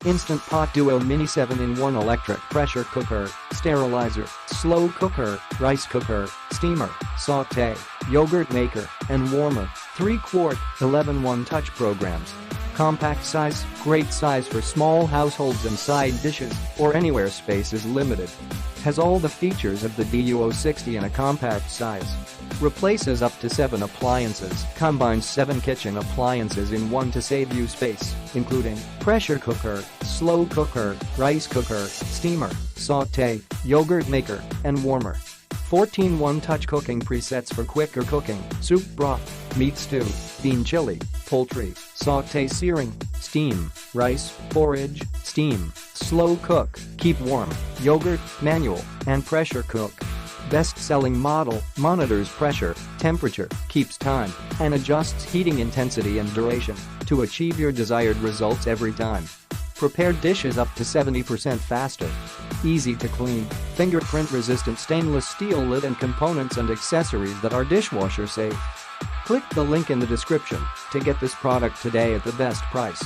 Instant Pot Duo Mini 7-in-1 Electric Pressure Cooker, Sterilizer, Slow Cooker, Rice Cooker, Steamer, Sauté, Yogurt Maker, and Warmer. 3-quart, 11 touch programs. Compact size, great size for small households and side dishes, or anywhere space is limited. Has all the features of the Duo60 in a compact size. Replaces up to 7 appliances, combines 7 kitchen appliances in one to save you space, including pressure cooker, slow cooker, rice cooker, steamer, sauté, yogurt maker, and warmer. 14 one-touch cooking presets for quicker cooking, soup broth, meat stew, bean chili, poultry, sauté searing, steam, rice, porridge, steam, slow cook, keep warm, yogurt, manual, and pressure cook. Best-selling model, monitors pressure, temperature, keeps time, and adjusts heating intensity and duration to achieve your desired results every time. Prepare dishes up to 70% faster. Easy to clean, fingerprint-resistant stainless steel lid and components and accessories that are dishwasher safe. Click the link in the description to get this product today at the best price.